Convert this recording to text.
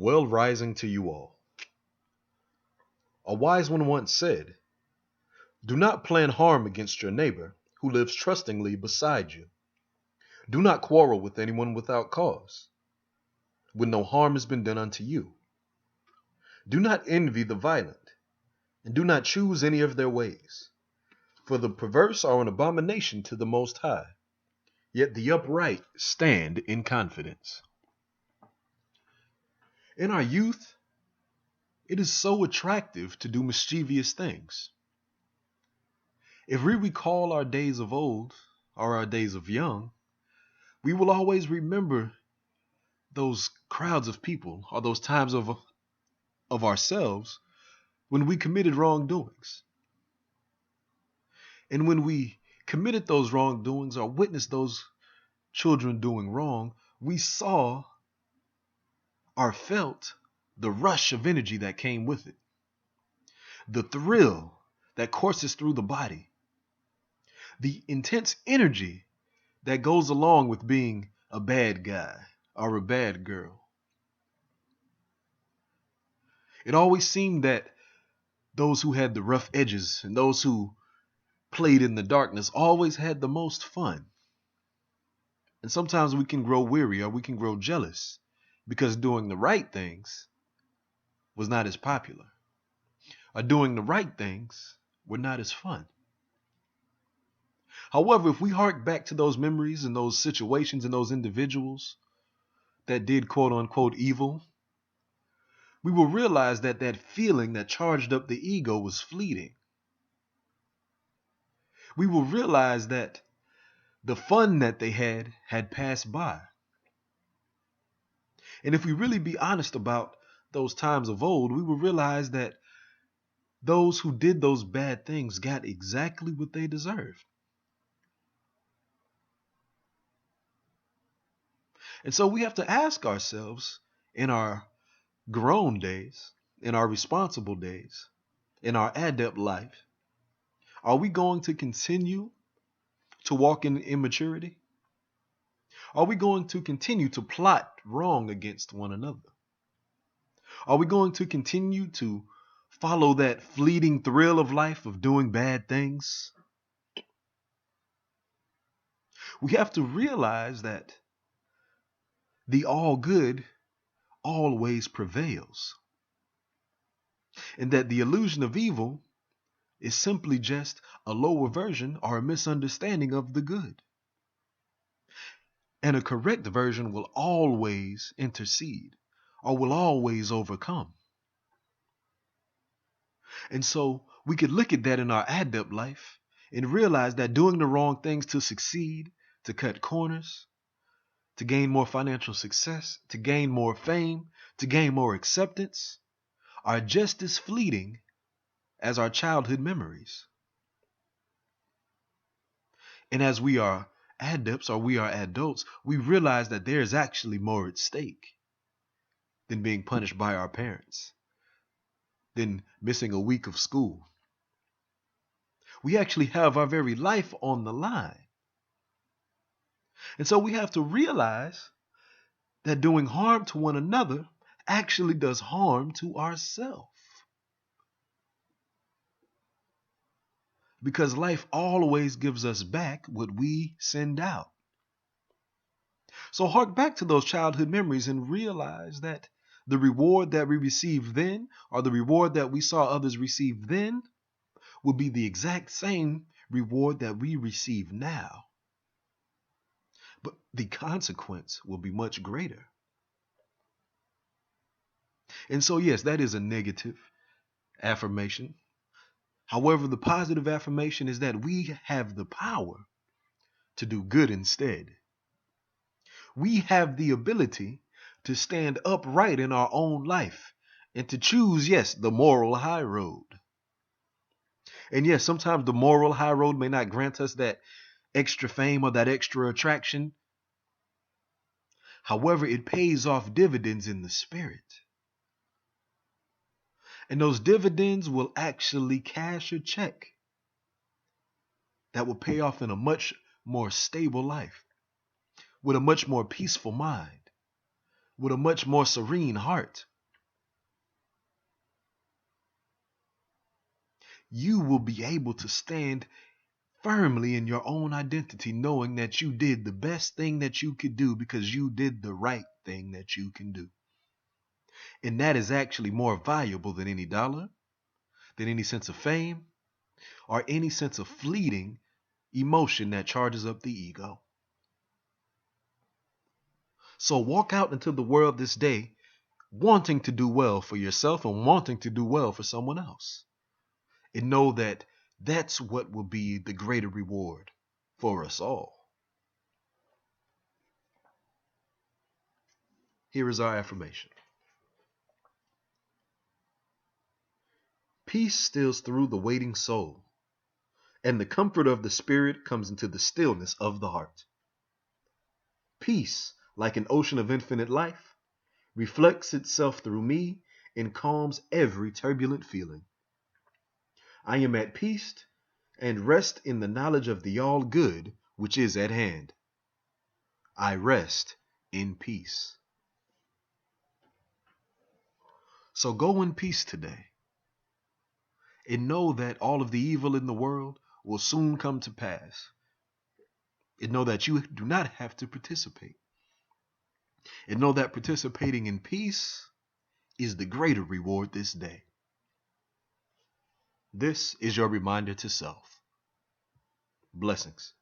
Well rising to you all. A wise one once said, "Do not plan harm against your neighbor who lives trustingly beside you. Do not quarrel with anyone without cause, when no harm has been done unto you. Do not envy the violent, and do not choose any of their ways. For the perverse are an abomination to the Most High, yet the upright stand in confidence." In our youth, it is so attractive to do mischievous things. If we recall our days of old or our days of young, we will always remember those crowds of people or those times of ourselves when we committed wrongdoings. And when we committed those wrongdoings or witnessed those children doing wrong, we saw or felt the rush of energy that came with it, the thrill that courses through the body, the intense energy that goes along with being a bad guy or a bad girl. It always seemed that those who had the rough edges and those who played in the darkness always had the most fun. And sometimes we can grow weary or we can grow jealous because doing the right things was not as popular, or doing the right things were not as fun. However, if we hark back to those memories and those situations and those individuals that did quote unquote evil, we will realize that that feeling that charged up the ego was fleeting. We will realize that the fun that they had passed by. And if we really be honest about those times of old, we will realize that those who did those bad things got exactly what they deserved. And so we have to ask ourselves in our grown days, in our responsible days, in our adept life, are we going to continue to walk in immaturity? Are we going to continue to plot wrong against one another? Are we going to continue to follow that fleeting thrill of life of doing bad things? We have to realize that the all good always prevails, and that the illusion of evil is simply just a lower version or a misunderstanding of the good. And a correct version will always intercede or will always overcome. And so we could look at that in our adept life and realize that doing the wrong things to succeed, to cut corners, to gain more financial success, to gain more fame, to gain more acceptance, are just as fleeting as our childhood memories. And as we are adepts or we are adults, we realize that there is actually more at stake than being punished by our parents, than missing a week of school. We actually have our very life on the line. And so we have to realize that doing harm to one another actually does harm to ourselves. Because life always gives us back what we send out. So hark back to those childhood memories and realize that the reward that we received then, or the reward that we saw others receive then, will be the exact same reward that we receive now. But the consequence will be much greater. And so, yes, that is a negative affirmation. However, the positive affirmation is that we have the power to do good instead. We have the ability to stand upright in our own life and to choose, yes, the moral high road. And yes, sometimes the moral high road may not grant us that extra fame or that extra attraction. However, it pays off dividends in the spirit. And those dividends will actually cash a check that will pay off in a much more stable life, with a much more peaceful mind, with a much more serene heart. You will be able to stand firmly in your own identity, knowing that you did the best thing that you could do because you did the right thing that you can do. And that is actually more valuable than any dollar, than any sense of fame, or any sense of fleeting emotion that charges up the ego. So walk out into the world this day wanting to do well for yourself and wanting to do well for someone else. And know that that's what will be the greater reward for us all. Here is our affirmation. Peace steals through the waiting soul, and the comfort of the spirit comes into the stillness of the heart. Peace, like an ocean of infinite life, reflects itself through me and calms every turbulent feeling. I am at peace and rest in the knowledge of the all good which is at hand. I rest in peace. So go in peace today and know that all of the evil in the world will soon come to pass. And know that you do not have to participate. And know that participating in peace is the greater reward this day. This is your reminder to self. Blessings.